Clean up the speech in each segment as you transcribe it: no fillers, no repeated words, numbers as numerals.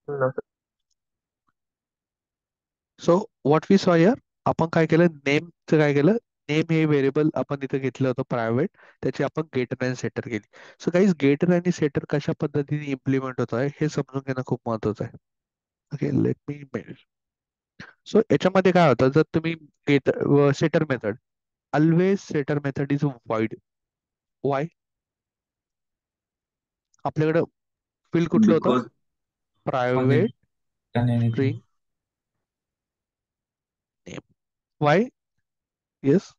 No, sir. So what we saw here, आपण काय केलं, नेमचं काय केलं, नेम हे व्हेरिएबल आपण इथं घेतलं होतं प्रायव्हेट, त्याची आपण गेटर आणि सेटर केली. सो काही गेटर आणि सेटर कशा पद्धतीने इम्प्लिमेंट होत आहे हे समजून घेणं खूप महत्वाचं आहे. Okay, let me mail. So याच्यामध्ये काय होतं, जर तुम्ही get setter method, always setter method is void. Why? आपल्याकडं फील्ड कुठलं होतं, because private only done anything. String name. Why? Yes.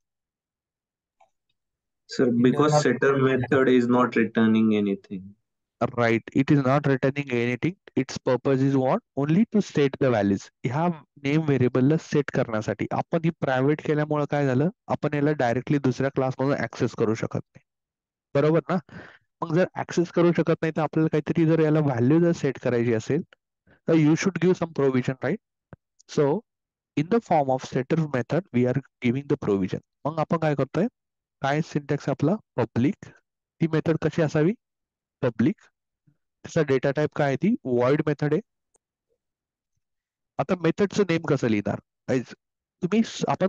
Sir, It does because not setter return anything. method is not returning anything. Right. It is not returning anything. Its purpose is what? Only to set the values. ह्या name व्हेरिएबलला set करण्यासाठी. आपण ही private केल्यामुळे काय झालं? आपण याला directly दुसऱ्या क्लासमधून ऍक्सेस करू शकत नाही. बरोबर ना? मग जर ऍक्सेस करू शकत नाही तर आपल्याला काहीतरी जर याला व्हॅल्यू जर सेट करायची असेल तर you should give some provision, right? So in the form of setter method we are giving the provision. मग आपण काय करतोय? काय सिंटॅक्स आपला? पब्लिक. ती मेथड कशी असावी? पब्लिक. त्याचा डेटा टाइप काय आहे? ती वॉइड मेथड आहे. आता मेथडचं नेम कसं लिहिणार? तुम्ही आपण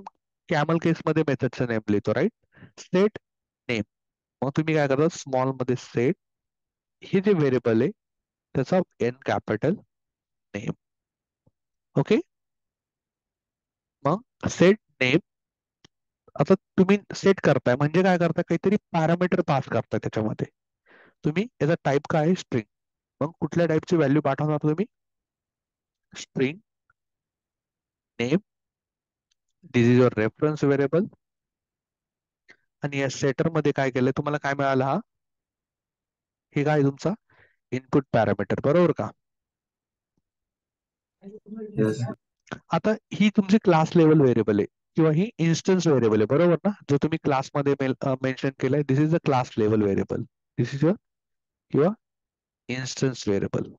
कॅमल केस मध्ये मेथडचं नेम लिहितो, राईट? Set name. मग तुम्ही काय करता? स्मॉल मध्ये सेट, हे जे व्हेरिएबल आहे त्याचा एन कॅपिटल नेम. ओके. मग सेट नेम, आता तुम्ही सेट करताय म्हणजे काय करताय? काहीतरी पॅरामीटर पास करताय त्याच्यामध्ये. तुम्ही याचा टाईप काय आहे? स्ट्रिंग. मग कुठल्या टाईपची व्हॅल्यू पाठवणार तुम्ही? String name. This is your reference variable. आणि या सेटर मध्ये काय केलंय? तुम्हाला काय मिळालं? हा हे काय तुमचा इनपुट पॅरामीटर, बरोबर का? Yes, Yes, sir. sir. आता ही तुमची क्लास लेवल व्हेरिएबल आहे किंवा ही इन्स्टन्स व्हेरिएबल आहे, बरोबर ना? जो तुम्ही क्लासमध्ये मेन्शन केलाय, this is a class level variable. This is a किंवा इन्स्टन्स व्हेरिएबल.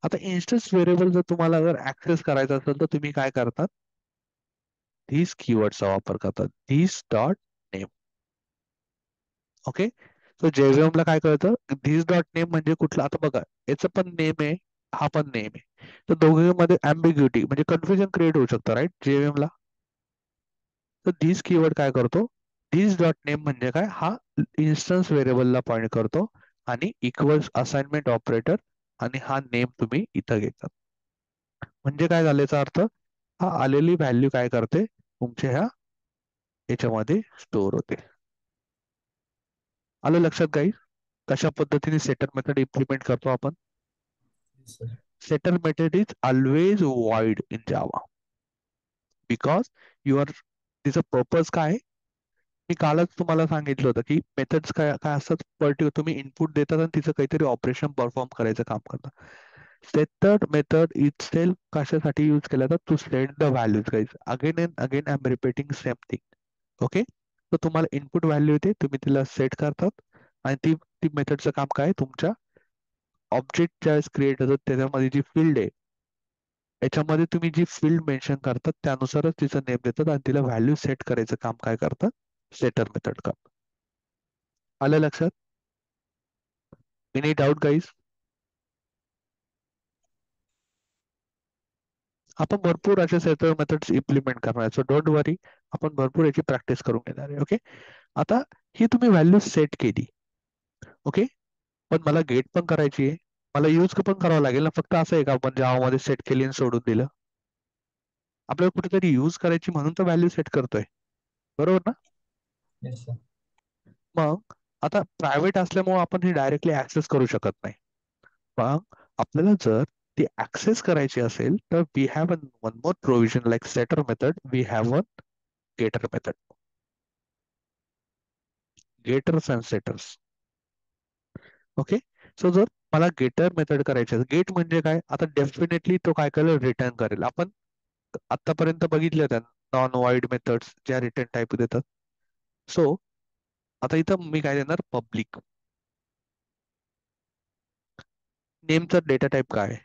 आता इन्स्टन्स व्हेरिएबल जर तुम्हाला जर ऍक्सेस करायचा असेल तर तुम्ही काय करतात? धीस कीवर्डचा वापर करतात. This dot name. Okay. So JVM ला काय कळतं? धीस डॉट नेम म्हणजे कुठला? आता बघा, याचं पण नेम आहे, हा पण नेम आहे. तर दोघांमध्ये अँबिग्युटी म्हणजे कन्फ्युजन क्रिएट होऊ शकतं, राईट? JVM ला. तर धीस कीवर्ड काय करतो? धीस डॉट नेम म्हणजे काय? हा इन्स्टन्स व्हेरिएबलला पॉइंट करतो आणि इक्वल्स असाइनमेंट ऑपरेटर आणि हा नेम तुम्ही इथं घेतात. म्हणजे काय झालं याचा अर्थ? हा आलेली व्हॅल्यू काय करते? तुमच्या ह्या याच्यामध्ये स्टोअर होते. आलं लक्षात काही? कशा पद्धतीने सेटर मेथड इम्प्लिमेंट करतो आपण? Yes, sir. Setter method is always void in Java because your, तिचं पर्पज काय? मी कालच तुम्हाला सांगितलं होतं की मेथड्स काय काय असतात, पर्टिक्युलर तुम्ही इनपुट देतात आणि तिचं काहीतरी ऑपरेशन परफॉर्म करायचं काम करतात. सेटर मेथड इट सेल्फ कशासाठी यूज केला जातात? To set the values guys. Again and again I am repeating same thing. Okay. तर तुम्हाला इनपुट व्हॅल्यू येते, तुम्ही तिला सेट करतात आणि ती ती मेथडचं काम काय? तुमच्या ऑब्जेक्ट ज्या क्रिएट होतात त्याच्यामध्ये जी फील्ड आहे याच्यामध्ये तुम्ही जी फील्ड मेन्शन करतात त्यानुसारच तिचं नेम देतात आणि तिला व्हॅल्यू सेट करायचं काम काय करतात? सेटर मेथड का. आलं लक्षात? Any doubt guys? आपण भरपूर असे सेटर मेथड्स इम्प्लिमेंट करणार आहे, सो डोंट वरी. आपण भरपूर याची प्रॅक्टिस करून घेणार आहे. ओके. आता ही तुम्ही व्हॅल्यू सेट केली. ओके. पण मला गेट पण करायची आहे, मला यूज पण करावं लागेल ना. फक्त असं आहे का आपण जावा मध्ये सेट केली आणि सोडून दिलं? आपल्याला कुठेतरी यूज करायची म्हणून तर व्हॅल्यू सेट करतोय, बरोबर ना? Yes, sir. मग आता प्रायव्हेट असल्यामुळे आपण हे डायरेक्टली ऍक्सेस करू शकत नाही. मग आपल्याला जर ती ऍक्सेस करायची असेल तर we have one more provision like setter method, we have one getter method. Getters and setters. Okay. So जर मला गेटर मेथड करायची असेल, गेट म्हणजे काय? आता डेफिनेटली तो काय करेल? रिटर्न करेल. आपण आतापर्यंत बघितले होत्या नॉन वाईड मेथड्स ज्या रिटर्न टाईप देतात. सो आता इथं मी काय देणार? पब्लिक. नेमचा डेटा टाईप काय आहे?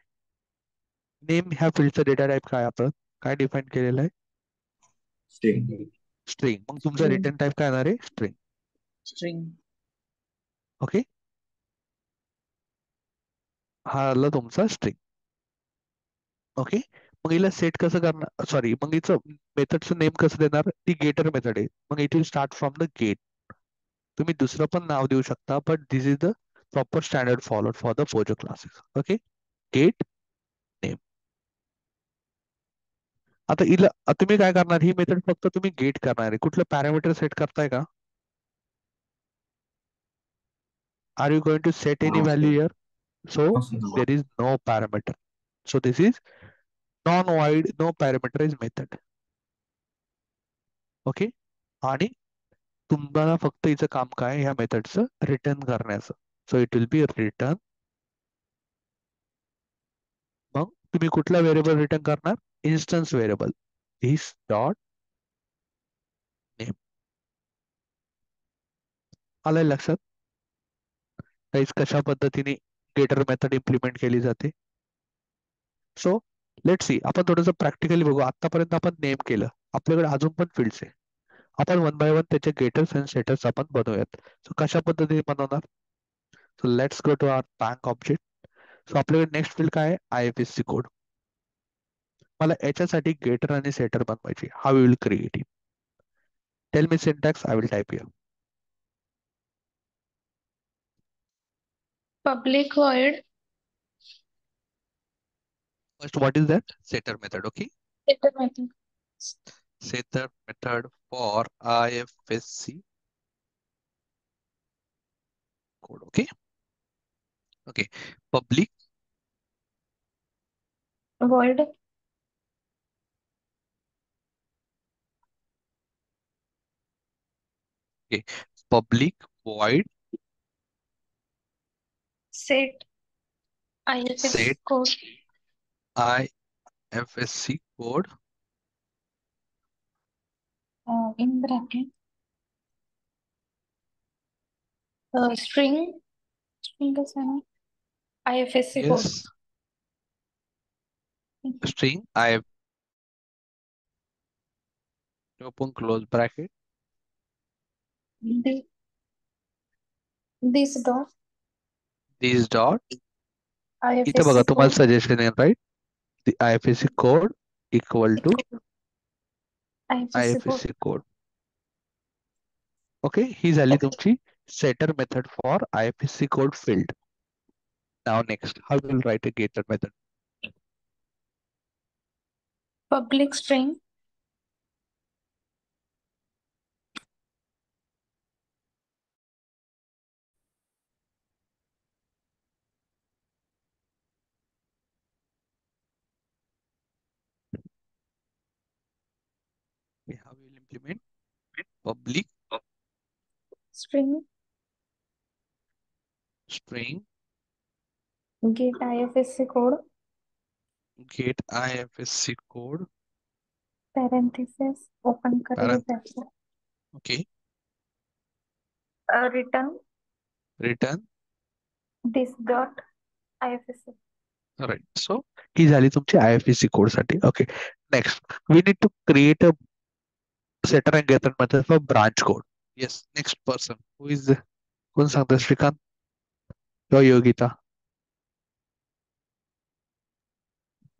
नेम ह्या फील्डचा डेटा टाईप काय आपण काय डिफाईन केलेलं आहे? String. स्ट्रिंग. मग तुमचा String. रिटर्न टाईप काय येणार आहे? स्ट्रिंग. String. ओके. हा आला तुमचा स्ट्रिंग. ओके. मग हिला सेट कसं करणार, सॉरी, मग हिचं मेथडचं नेम कसं देणार, ती गेटर मेथड आहे, मग it will start from the get. तुम्ही दुसरं पण नाव देऊ शकता, but this is the proper standard followed for the POJO classes. Okay, get name. आता हिला तुम्ही काय करणार, ही मेथड फक्त तुम्ही गेट करणार आहे, कुठलं पॅरामीटर सेट करताय का? Are you going to set any No, value sir. Here? So No, sir. there is no parameter. So this is non-void, no parameterized method. Okay. आणि तुम्हाला फक्त हिचं काम काय, ह्या मेथडचं रिटर्न करण्याचं. So it will B return. मग तुम्ही कुठला व्हेरिएबल रिटर्न करणार, इन्स्टन्स व्हेरिएबल, दिस डॉट नेम. आलंय लक्षात गाईज कशा पद्धतीने गेटर मेथड इम्प्लिमेंट केली जाते? सो लेट सी, आपण थोडंसं प्रॅक्टिकली बघू. आतापर्यंत आपण नेम केलं, आपल्याकडे अजून पण फील्ड्स आहे. आपण वन बाय वन त्याचे गेटर्स अँड सेटर्स आपण बनवूयात. सो कशा पद्धतीने बनवणार? So let's go to our bank object. So आपल्याकडे नेक्स्ट फील्ड काय आहे, IFSC कोड. मला याच्यासाठी गेटर आणि सेटर बनवायची. How will create it? Tell me syntax, I will type here. Public void First, what is that? Setter method. Okay, setter method. setter method for IFSC code. Okay, okay. Public Void public void set IFS set code IFSC code in bracket string कसं आहे ना IFSC code. yes string I open close bracket The- This dot this dot. इथे बघा IFSC तुम्हाला code suggestion आहे, right? The IFSC code equal to equal IFSC code. IFSC code. Okay, ही झाली तुमची setter method for IFSC code field. Now next, how will write a getter method? Public string Okay, how will implement public string string get IFSC code get IFSC code parenthesis open curly parent. bracket Okay, return return. this dot IFSC. Right. So ही झाली तुमची IFSC code साठी. Okay, next we need to create a setter and getter method for branch code. Yes, next person who is कोण सांगतं, श्रीकांत किंवा Yogita?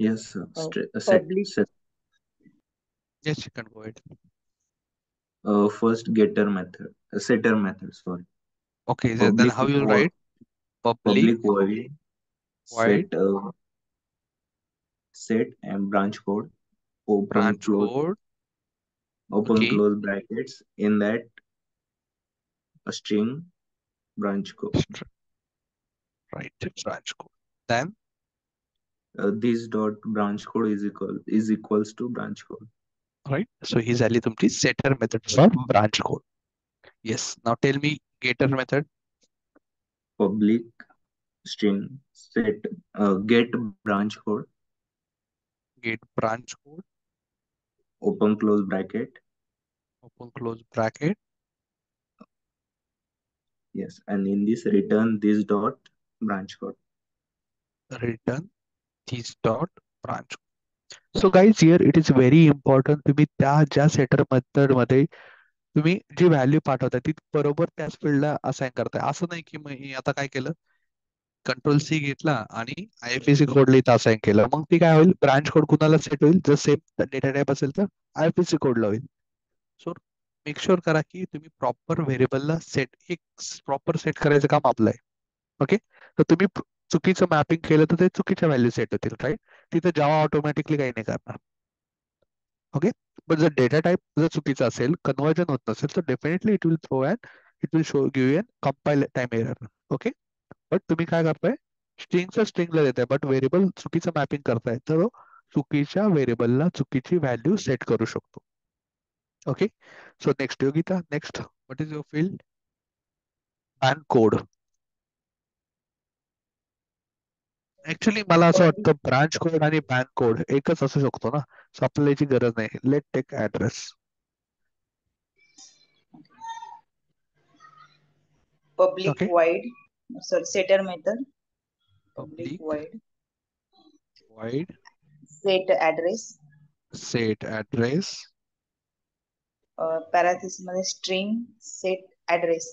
Yes, sir. Public Yes, you can go ahead. First getter method, setter method, sorry. Okay, then Public how you void, write public public void, void set and branch code, open branch close, code. open Okay, close brackets, in that a string branch code. right, branch code. Then This dot branch code is equals to branch code. right, so ही झाली तुमची setter method for branch code. Yes, now tell me getter method. Public string set get branch code, Get branch code, open close bracket. open close bracket, Yes, and in this return this dot branch code. return this dot branch code. So guys, here it is very important, तुम्ही त्या ज्या setter method मध्ये तुम्ही जी value पाठवताय ती बरोबर त्याच फील्डला assign करताय. असं नाही की मी आता काय केलं, कंट्रोल सी घेतला आणि IFSC कोड इथं असाइन केलं, मग ती काय होईल, ब्रांच कोड कुणाला सेट होईल, जर सेम डेटा टाइप असेल तर IFSC कोडला होईल. सो मेक शुअर करा की तुम्ही प्रॉपर व्हेरिएबलला सेट, एक प्रॉपर सेट करायचं काम आपलं आहे. ओके, तर तुम्ही चुकीचं मॅपिंग केलं तर ते चुकीच्या व्हॅल्यू सेट होतील, राईट. तिथे जावा ऑटोमॅटिकली काही नाही करणार. ओके, पण जर डेटा टाइप जर चुकीचा असेल, कन्वर्जन होत नसेल, तर definitely it will throw and it will show give you an compile time error. Okay, but तुम्ही काय करताय, स्ट्रिंगचं स्ट्रिंगला देताय, बट व्हेरिएबल चुकीचं मॅपिंग करताय, तर चुकीच्या व्हेरिएबलला चुकीची व्हॅल्यू सेट करू शकतो. Okay, so next Yogita, next what is your field? Bank code. Actually मला असं वाटतं ब्रांच कोड आणि बँक कोड एकच असू शकतो ना, सो आपल्याला याची गरज नाही. Let take address. Public Okay. void, sorry, setter method. Public Public void set address. set address. Parenthesis मध्ये string set address.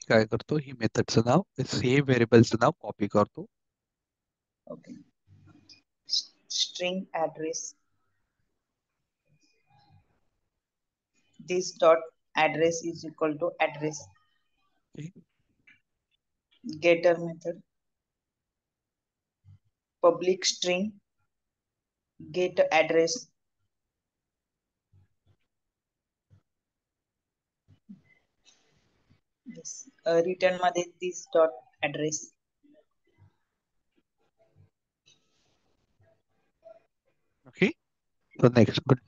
काय करतो, ही मेथडचं नाव, हे व्हेरिएबलचं नाव कॉपी करतो. Okay. String address. This dot address is equal to address. Okay. Getter method. Public string get address. Yes. Return मध्ये this dot address. Okay. So next, good.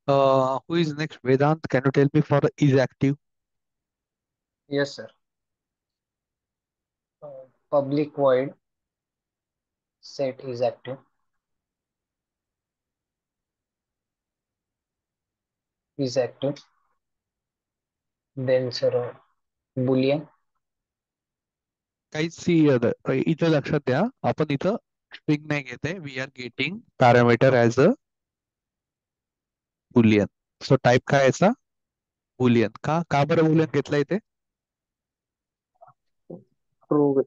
Who is next? Vedant, can you tell me for is active? Yes, sir. Public void set is active. Is active. Then, sir, boolean. काहीच इथं लक्षात द्या, आपण इथं string नाही घेते, we are getting parameter as a boolean. So type काय याचा, बुलियन. का बरं बुलियन घेतला इथे? True.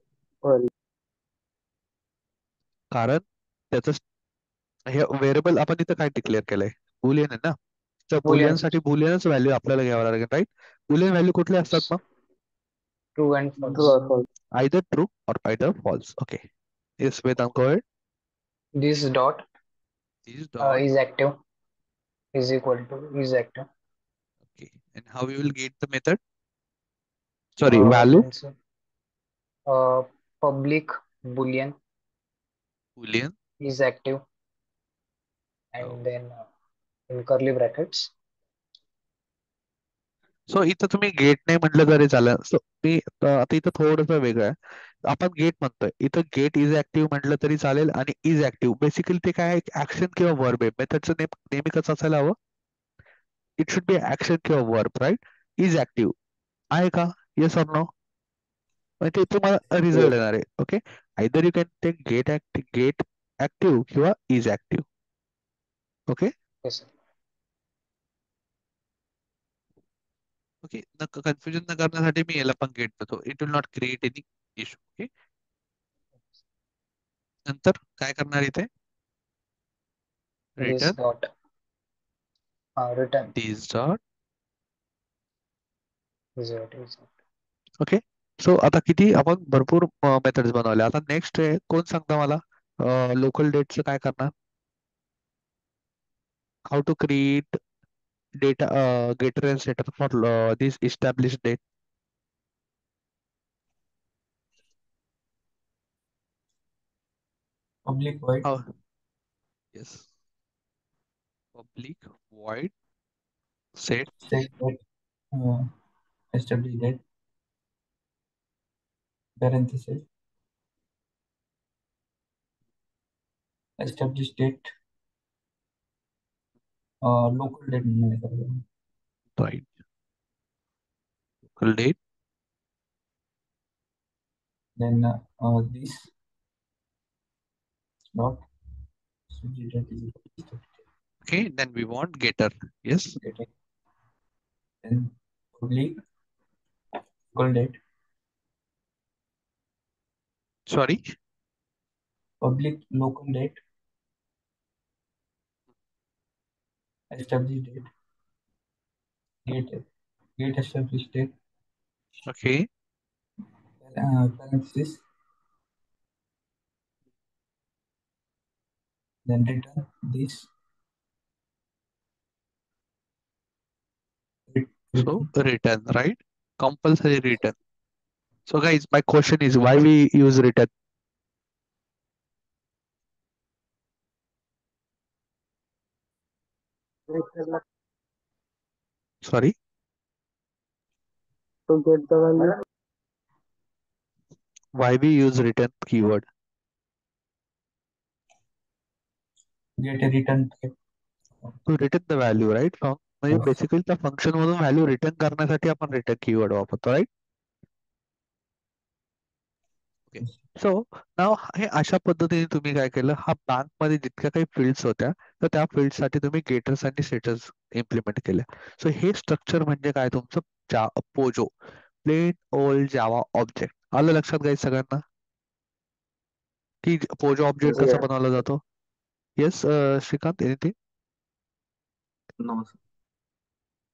कारण त्याचं हे व्हेरिएबल आपण इथं काय डिक्लेअर केलंय, बुलियन आहे ना, तर बुलियन Boolean, sir. साठी बुलियनच व्हॅल्यू आपल्याला घ्यावं लागेल, राईट. बुलियन व्हॅल्यू कुठले असतात मग? True and false. True or false? Either true or either false. Okay. Yes, Vedant, go ahead. This dot Is dot. is active is equal to is active. Okay. And how you will get the method? Sorry, value. Then, sir, public boolean Boolean. is active, and Oh. then in curly brackets. So इथं तुम्ही gate नाही म्हटलं तरी चालेल. So मी आता इथं थोडंसं वेगळं आहे, आपण गेट म्हणतोय, इथं गेट इज ऍक्टिव्ह म्हटलं तरी चालेल, आणि इज ऍक्टिव्ह बेसिकली ते काय ऍक्शन किंवा वर्ब आहे. मेथडचं नेहमी कसं असायला हवं, इट शुड बी ऍक्शन किंवा वर्ब, राईट. इज ऍक्टिव्ह आहे का, येस ऑर नो, ते तुम्हाला रिझल्ट येणार आहे. Okay, either you can take get active किंवा is active. Okay. Yes, sir. Okay, confusion न करण्यासाठी मी याला पण गेट देतो, it will not create any issue. Okay, नंतर काय करणार इथे, This return dot return this dot. is what is. Okay, so आता किती आपण भरपूर मेथड्स बनवले. आता नेक्स्ट आहे, कोण सांगता मला लोकल डेटचं काय करणार, how to create data getter and setter for this establish date. Public void Yes, public void set set that establish that parenthesis establish date local date म्हणायचं आपल्याला. right, local date. Then this dot establish date is equal to establish Okay, then we want getter. Yes, date. Then public local date Sorry. Public local date, established date, gate established date, Okay. parenthesis, then return this. So return, right? Compulsory return. So guys, my question is why we use return? Sorry. To get the value. Why we use return keyword? Get a return type. To return the value, right? म्हणजे Yes. Basically त्या function मधून value return करण्यासाठी आपण return keyword वापरतो, right? Okay. So नाव हे अशा पद्धतीने तुम्ही काय केलं, हा बँक मध्ये जितक्या काही फील्ड्स होत्या तर त्या फील्ड साठी तुम्ही गेटर्स आणि सेटर्स इम्प्लिमेंट केल्या. सो हे स्ट्रक्चर म्हणजे काय तुमचं POJO, plain old Java object. आलं लक्षात गाईज सगळ्यांना की पोजो ऑब्जेक्ट कसा बनवला जातो? Yes Shrikant, anything? No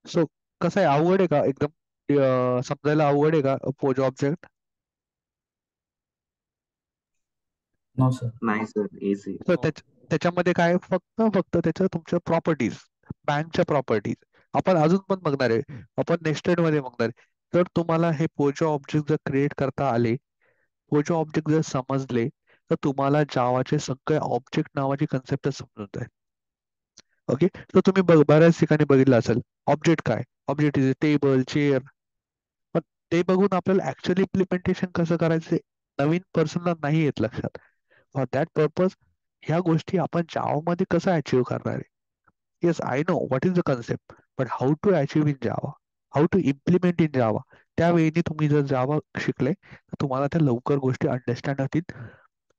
so कसं आहे, अवघड आहे का एकदम समजायला अवघड आहे का पोजो ऑब्जेक्ट? No, sir. नाही सर, इझी. तर त्याच्यामध्ये काय फक्त त्याच्या तुमच्या प्रॉपर्टीज, बँकच्या प्रॉपर्टीज आपण अजून पण बघणार आहे, आपण नेक्स्ट मध्ये बघणार आहे. तर तुम्हाला हे पोजो ऑब्जेक्ट जर क्रिएट करता आले, पोजो ऑब्जेक्ट जर समजले, तर तुम्हाला जावाचे सगळे ऑब्जेक्ट नावाची कन्सेप्ट समजून जाईल. ओके. तर तुम्ही बऱ्याच ठिकाणी बघितलं असेल ऑब्जेक्ट काय, ऑब्जेक्ट इज टेबल, चेअर. पण ते बघून आपल्याला ऍक्च्युअली इम्प्लिमेंटेशन कसं करायचं नवीन पर्सनला नाही येत लक्षात. फॉर दॅट पर्पज ह्या गोष्टी आपण जावा मध्ये कसं अचीव्ह करणार आहे? Yes, I know what is the concept, but how to achieve in Java, how to implement in Java. त्यावेळी तुम्ही जर जावा शिकले तर तुम्हाला त्या लवकर गोष्टी अंडरस्टँड होतील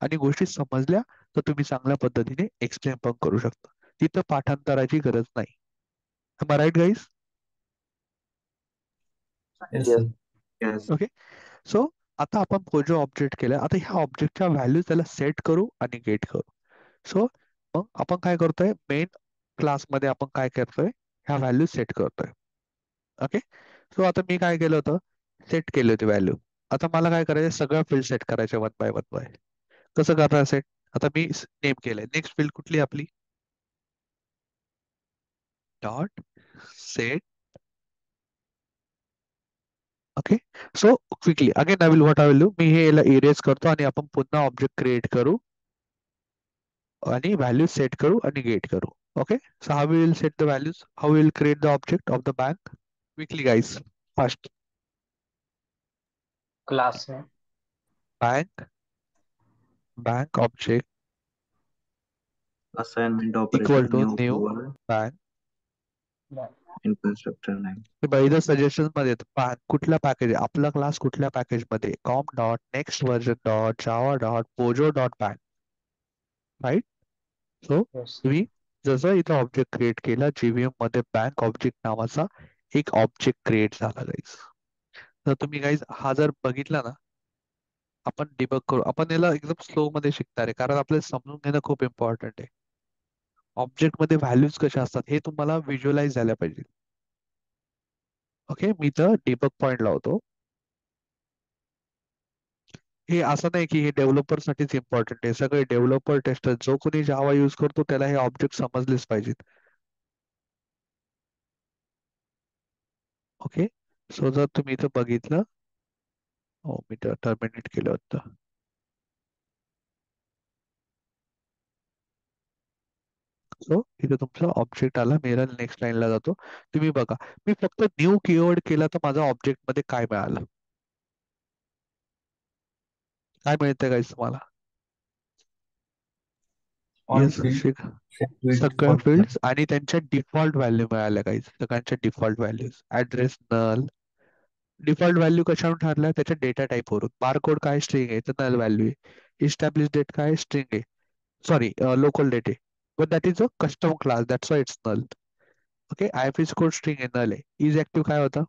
आणि गोष्टी समजल्या तर तुम्ही चांगल्या पद्धतीने एक्सप्लेन पण करू शकता. तिथं पाठांतराची गरज नाही. Am I right, guys? Yes, sir. Yes. Okay. So आता आपण पोजो ऑब्जेक्ट केलाय, आता ह्या ऑब्जेक्टच्या व्हॅल्यू त्याला सेट करू आणि गेट करू. सो मग आपण काय करतोय, मेन क्लासमध्ये आपण काय करतोय, ह्या व्हॅल्यू सेट करतोय. ओके. सो आता मी काय केलं होतं, सेट केली होती व्हॅल्यू. आता मला काय करायचं, सगळ्या फील्ड सेट करायचे वन बाय वन बाय. कसं करणार सेट? आता मी नेम केलंय, नेक्स्ट फील्ड कुठली आपली, dot set. Okay. So quickly again I will what I will do, मी हे याला इरेज करतो आणि आपण पुन्हा ऑब्जेक्ट क्रिएट करू आणि व्हॅल्यू सेट करू आणि गेट करू. Okay. So how will set the values, how will create the object of the bank? Quickly guys, fast. Class name. bank object Assignment equal operator, to new new keyword, bank. infrastructure name. इथं suggestion मध्ये कुठल्या package, आपला class कुठल्या package मध्ये, com dot next version dot Java dot POJO dot bank, right? So Yes. तुम्ही जसं इथं object create केला, जीव्हीएम मध्ये बँक ऑब्जेक्ट नावाचा एक ऑब्जेक्ट क्रिएट झाला गाईज. तर तुम्ही गाईज हा जर बघितला ना, आपण डिबग करू, आपण याला एकदम स्लो मध्ये शिकणार आहे कारण आपल्याला समजून घेणं खूप इम्पॉर्टंट आहे. ऑब्जेक्ट मध्ये व्हॅल्यूज कशा असतात हे तुम्हाला व्हिज्युअलाइज झाल्या पाहिजे. ओके. मी तर डिबग पॉइंट लावतो. हे असं नाही की हे डेव्हलपर साठीच इम्पॉर्टंट आहे, सगळे डेव्हलपर टेस्टर जो कोणी जावा यूज करतो त्याला हे ऑब्जेक्ट समजलेच पाहिजेत. ओके. सो जर तुम्ही इथं बघितलं, हो मी तर टर्मिनेट केलं होतं. सो इथे तुमचा ऑब्जेक्ट आला, मेरा नेक्स्ट लाईनला जातो. तुम्ही बघा, मी फक्त न्यू कीवर्ड केला तर माझा ऑब्जेक्ट मध्ये काय मिळालं, काय मिळतंय गाईस तुम्हाला? All yes, fields set with सगळ्या default फील्ड्स आणि त्यांच्या डिफॉल्ट व्हॅल्यू मिळाल्या गाईज, सगळ्यांच्या default values. Address null, default value कशावरून ठरल्या, त्याच्या डेटा टाईपवरून. बारकोड काय, स्ट्रिंग आहे तर नल व्हॅल्यू आहे. इस्टॅब्लिश डेट काय, स्ट्रिंग आहे, सॉरी लोकल डेट आहे, but that is a custom class, that's why it's null. Okay. IFS code string आहे, नल आहे. इज ऍक्टिव्ह काय होतं,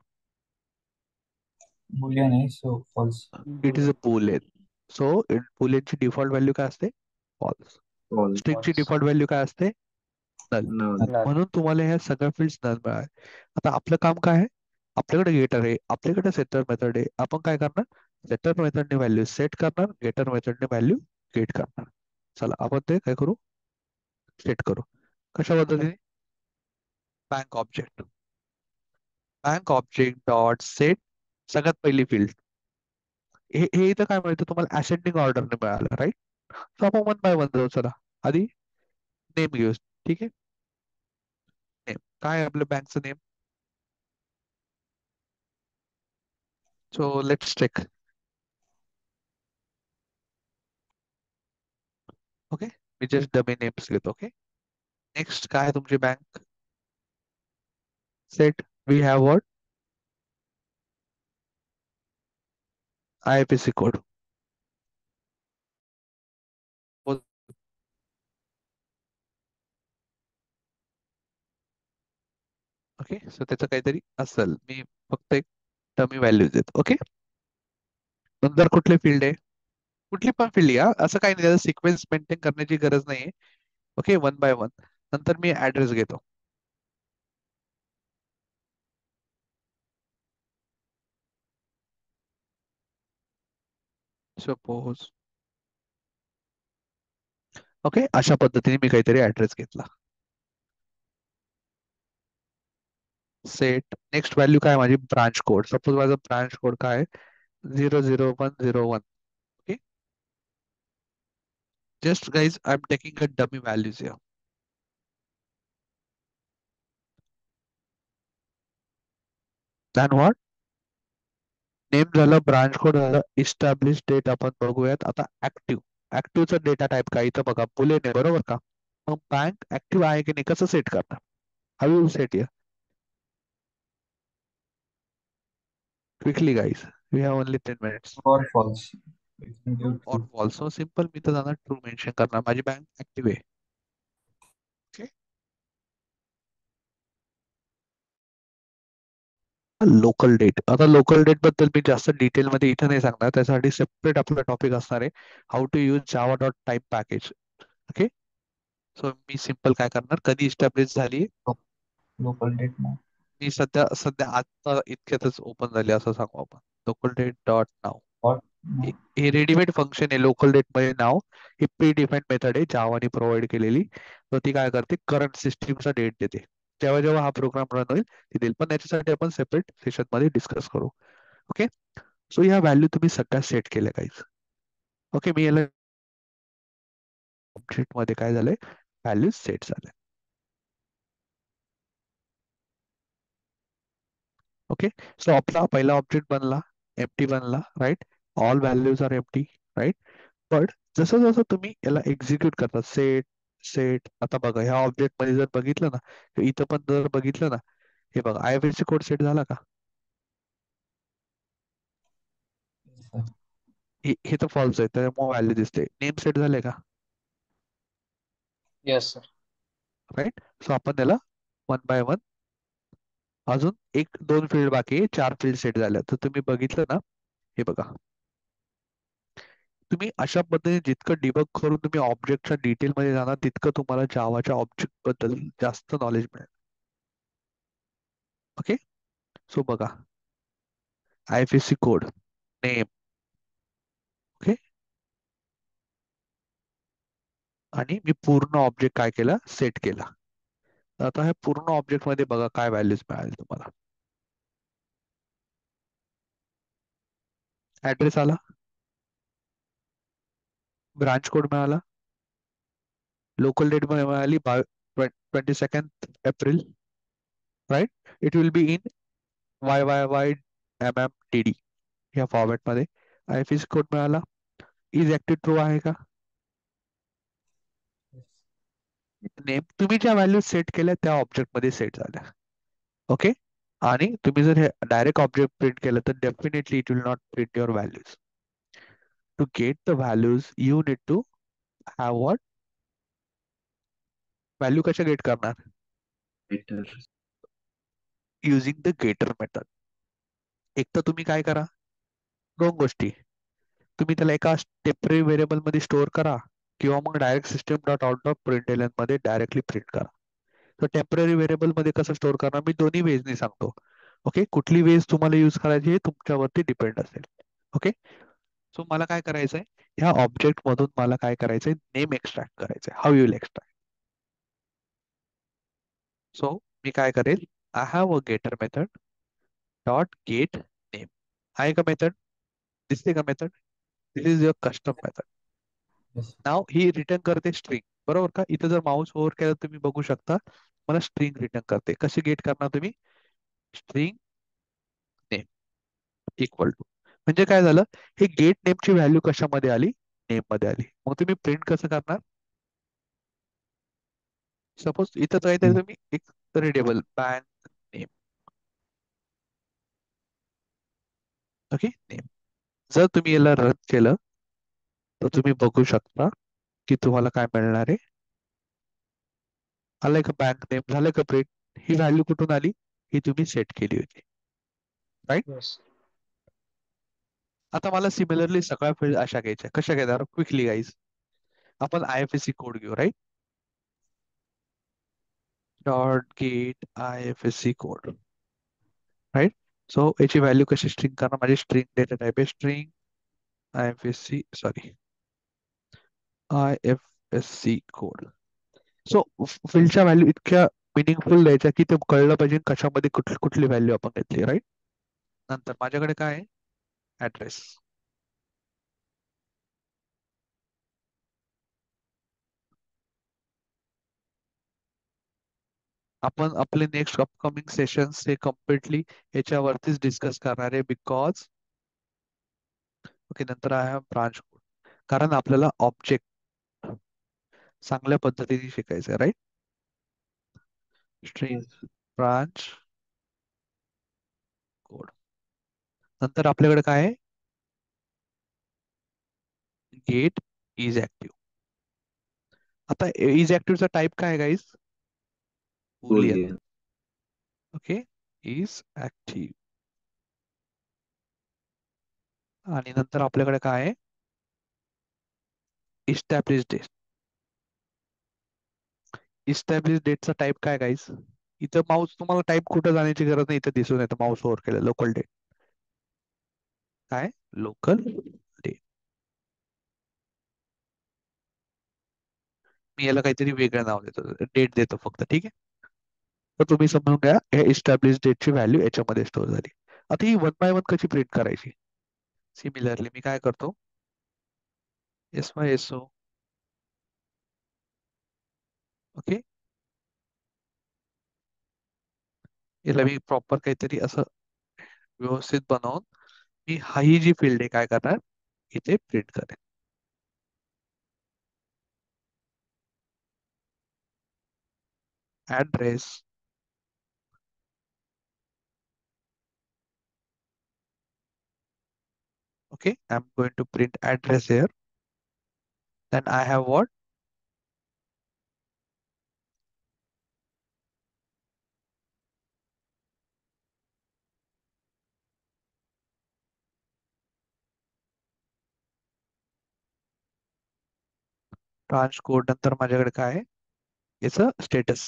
Boolean आहे, so false. It is a boolean. So बुलियनची default value काय असते? फॉल्स. false, स्ट्रिंगची False. डिफॉल्ट व्हॅल्यू काय असते? नल. null, Null. म्हणून तुम्हाला ह्या सगळ्या फील्ड्स नल मिळाले. आता आपलं काम काय आहे? आपल्याकडे गेटर आहे, आपल्याकडे सेटर मेथड आहे. आपण काय करणार? सेटर मेथडने व्हॅल्यू सेट करणार, गेटर मेथडने व्हॅल्यू गेट करणार. चला आपण ते काय करू? सेट करू. कशा पद्धतीने? Bank object. Bank object dot set सगळ्यात पहिली फील्ड. हे इथं काय मिळतं तुम्हाला? असेंडिंग ऑर्डरने मिळालं, राईट? सो आपण वन बाय वन जाऊ. चला आधी नेम घेऊ. ठीक आहे, नेम काय आहे आपल्या बँकचं name? So let's check. Okay, मी जस्ट डमी नेम्स घेतो. ओके, नेक्स्ट काय आहे तुमची bank? Set we have what? IFSC code. Okay, so त्याचं काहीतरी असेल. मी फक्त एक डमी व्हॅल्यू देतो. ओके, नंतर कुठले फील्ड आहे? कुठली पण फील्ड या, असं काही नाही, त्याचा सिक्वेन्स मेंटेन करण्याची गरज नाहीये. Okay, one by one. नंतर मी ऍड्रेस घेतो. सपोज ओके, अशा पद्धतीने मी काहीतरी ऍड्रेस घेतला. सेट नेक्स्ट व्हॅल्यू काय माझी? Branch code. सपोज माझा ब्रांच कोड काय आहे? 00101. Okay, just guys I'm taking a dummy values here. Then what? Name झालं, ब्रांच कोड झालं, इस्टॅब्लिश डेट आपण बघूयात. आता ऍक्टिव्हचा डेटा टाईप काय? इथं बघा बुलियन आहे, बरोबर का? मग बँक ऍक्टिव्ह आहे की नाही कसं सेट करणार? How will set here? Quickly guys, we have only 10 minutes. True or false? We can give और true. फॉल्स. सो सिंपल, मी तर जाणार ट्रू मेन्शन करणार, माझी बँक ऍक्टिव्ह आहे. Local date. आता लोकल डेट बद्दल मी जास्त डिटेल मध्ये इथे नाही सांगणार, त्यासाठी सेपरेट आपला टॉपिक असणार आहे, how to use Java dot type package. Okay, so मी सिंपल काय करणार? कधी इस्टॅब्लिश झाली? Local date now. मी सध्या सध्या आता इतक्यातच ओपन झाली असं सांगू आपण. Local date dot now. What? No. हे रेडीमेड फंक्शन आहे लोकल डेट मध्ये. नाव ही प्री डिफाईन्ड मेथड आहे जावाने प्रोव्हाइड केलेली. तर ती काय करते? करंट सिस्टीमचा डेट देते. जेव्हा जेव्हा हा प्रोग्राम रन होईल ती देईल, पण त्याच्यासाठी आपण सेपरेट सेशन मध्ये डिस्कस करू. ओके, सो ह्या व्हॅल्यू तुम्ही सगळ्या सेट केल्या काहीच. ओके, मी याला ऑब्जेक्ट मध्ये काय झालंय? व्हॅल्यू सेट झाल्या. ओके, सो आपला पहिला ऑब्जेक्ट बनला, एम्प्टी बनला, right? All values are empty, right? पण जसं जसं तुम्ही याला एक्झिक्यूट करता, सेट सेट, आता बघा ह्या ऑब्जेक्ट मध्ये जर बघितलं ना, इथं पण जर बघितलं ना, हे बघा IFSC कोड सेट झाला का? Yes, sir. हे तर फॉल्स आहे, त्यामुळे व्हॅल्यू दिसते. नेम सेट झाले का? Yes, sir. राईट? सो आपण त्याला वन बाय वन, अजून एक दोन फील्ड बाकी आहे, 4 फील्ड सेट झाल्या. तर तुम्ही बघितलं ना, हे बघा, तुम्ही अशा पद्धतीने जितकं डिबग करून तुम्ही ऑब्जेक्टच्या डिटेल मध्ये जाणार, तितकं तुम्हाला जावाच्या ऑब्जेक्ट बद्दल जास्त नॉलेज मिळेल. ओके, सो बघा IFSC कोड, नेम, ओके, आणि मी पूर्ण ऑब्जेक्ट काय केला? सेट केला. आता ह्या पूर्ण ऑब्जेक्ट मध्ये बघा काय व्हॅल्यूज मिळाले तुम्हाला. ऍड्रेस आला, ब्रांच कोड मिळाला, लोकल डेट मिळाली 22 April, right? It will be in YYYMMTD ह्या फॉर्मॅट मध्ये. IFSC कोड मिळाला. इज ऍक्टिव्ह ट्रू आहे का? Yes. नेम तुम्ही ज्या व्हॅल्यू सेट केल्या त्या ऑब्जेक्ट मध्ये सेट झाल्या. ओके, आणि तुम्ही जर हे डायरेक्ट ऑब्जेक्ट प्रिंट केलं तर definitely it will not print your values. To get the values you need to have what? Value कशा गेट करणार? getter, using the getter method. एक तर तुम्ही काय करा, दोन गोष्टी. तुम्ही त्याला एका टेम्पररी व्हेरिएबल मध्ये स्टोअर करा किंवा मग direct system dot out dot println मध्ये डायरेक्टली प्रिंट करा. तर टेम्पररी व्हेरिएबल मध्ये कसं स्टोअर करणार मी दोन्ही वेजनी सांगतो. ओके, कुठली वेज तुम्हाला यूज करायची हे तुमच्यावरती डिपेंड असेल. ओके, सो मला काय करायचंय, ह्या ऑब्जेक्ट मधून मला काय करायचंय, नेम एक्सट्रॅक्ट करायचंय. How you will extract. So मी काय करेल, I have a getter method dot get name. आहे का मेथड, दिसते का method? This is your custom method. Yes. नाव ही रिटर्न करते स्ट्रिंग, बरोबर का? इथं जर माऊस ओव्हर केला तुम्ही बघू शकता मला स्ट्रिंग रिटर्न करते. कशी गेट करणार तुम्ही, स्ट्रिंग नेम इक्वल टू, म्हणजे काय झालं, हे गेट नेमची व्हॅल्यू कशामध्ये आली, नेम मध्ये आली. मग तुम्ही प्रिंट कसं करणार, सपोज इथं काहीतरी तुम्ही एक variable bank name, okay name. जर तुम्ही याला रन केलं तर तुम्ही बघू शकता की तुम्हाला काय मिळणार आहे. आलंय का बँक नेम, झालं का प्रिंट. ही व्हॅल्यू कुठून आली, ही तुम्ही सेट केली होती, राईट. Yes. आता मला सिमिलरली सगळ्या फील्ड अशा घ्यायच्या. कशा घेणार, क्विकली गाईज. आपण IFSC कोड घेऊ, right. Dot get IFSC code, right. So याची व्हॅल्यू कशी स्ट्रिंग करणार, माझी स्ट्रिंग डेटा टाइप आहे string IFSC, sorry IFSC code. So फील्डच्या व्हॅल्यू इतक्या मिनिंगफुल द्यायच्या की ते कळलं पाहिजे कशामध्ये कुठली कुठली व्हॅल्यू आपण घेतली, राईट. नंतर माझ्याकडे काय आहे, ऍड्रेस. आपण आपले नेक्स्ट अपकमिंग सेशन्स हे कम्प्लिटली याच्यावरतीच डिस्कस करणार आहे. बिकॉज ओके, नंतर आहे ब्रांच कोड, कारण आपल्याला ऑब्जेक्ट चांगल्या पद्धतीने शिकायचं आहे, राईट. String branch code. नंतर आपल्याकडे काय आहे, गेट इज ऍक्टिव्ह. आता इज ऍक्टिव्हचा टाइप काय आहे guys, Boolean. Boolean. Okay, is active. आणि नंतर आपल्याकडे काय आहे, इस्टॅब्लिश डेट. इस्टॅब्लिश डेटचा टाइप काय गाईज, इथं माऊस तुम्हाला टाइप कुठं जाण्याची गरज नाही, इथं दिसून येतं माऊस ओव्हर केलं, लोकल डेट. काय, लोकल डेट. मी याला काहीतरी वेगळं नाव देतो, डेट देतो फक्त, ठीक आहे. तर तुम्ही समजून घ्या, हे इस्टॅब्लिश डेटची व्हॅल्यू याच्यामध्ये स्टोअर झाली. आता ही वन बाय वन कशी प्रिंट करायची, सिमिलरली मी काय करतो, SYSO, ओके. याला मी प्रॉपर काहीतरी असं व्यवस्थित बनवून मी ही जी फील्ड आहे काय करणार, इथे प्रिंट करेन. Address, okay, I'm going to print address here. Then I have what, branch code. नंतर माझ्याकडे काय आहे, याचं स्टेटस.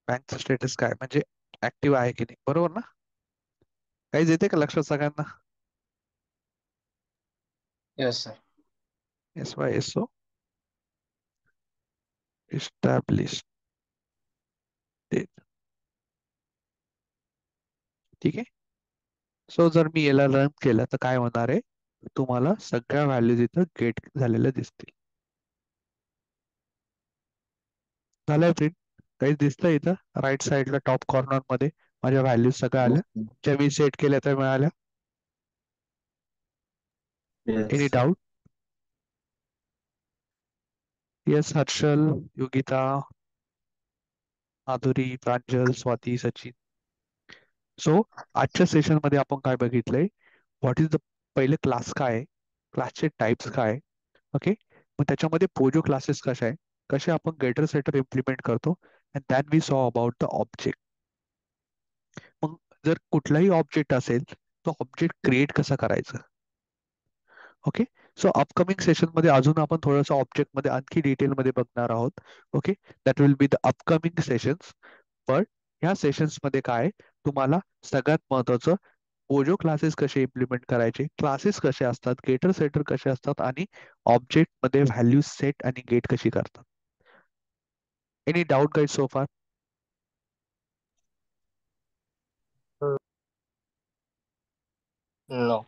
बँकचं स्टेटस काय, म्हणजे ऍक्टिव्ह आहे की नाही, बरोबर ना. काही येते का लक्षात सगळ्यांना. Yes, sir. SYSO established date, ठीक आहे. सो जर मी याला रन केलं तर काय होणार आहे, तुम्हाला सगळ्या व्हॅल्यूज इथं गेट झालेल्या दिसतील. झालंय प्रिंट, काही दिसतंय इथं राईट साईडला टॉप कॉर्नर मध्ये माझ्या व्हॅल्यूज सगळ्या आल्या, Okay. ज्या मी सेट केल्या त्या मिळाल्या. Any Yes. Doubt. Yes, Harshal, Yogita, Madhuri, Pranjal, Swati, Sachin. So आजच्या सेशन मध्ये आपण काय बघितलंय, व्हॉट इज द, पहिले क्लास काय, क्लासचे टाइप्स काय, ओके. मग त्याच्यामध्ये पोजो क्लासेस कशा आहे, कसे आपण गेटर सेटर इम्प्लिमेंट करतो, अँड दॅन वी सॉ अबाउट द ऑब्जेक्ट. मग जर कुठलाही ऑब्जेक्ट असेल तो ऑब्जेक्ट क्रिएट कसा करायचा. ओके, सो अपकमिंग सेशन मध्ये अजून आपण थोडंसं ऑब्जेक्ट मध्ये आणखी डिटेल मध्ये बघणार आहोत. Okay, that will be the upcoming sessions. पण ह्या सेशन्स मध्ये काय तुम्हाला सगळ्यात महत्वाचं पोजो क्लासेस कसे इम्प्लिमेंट करायचे, क्लासेस कसे असतात, गेटर सेटर कसे असतात आणि ऑब्जेक्ट मध्ये व्हॅल्यू सेट आणि गेट कशी करतात. एनी डाऊट गाईज सो फार? No.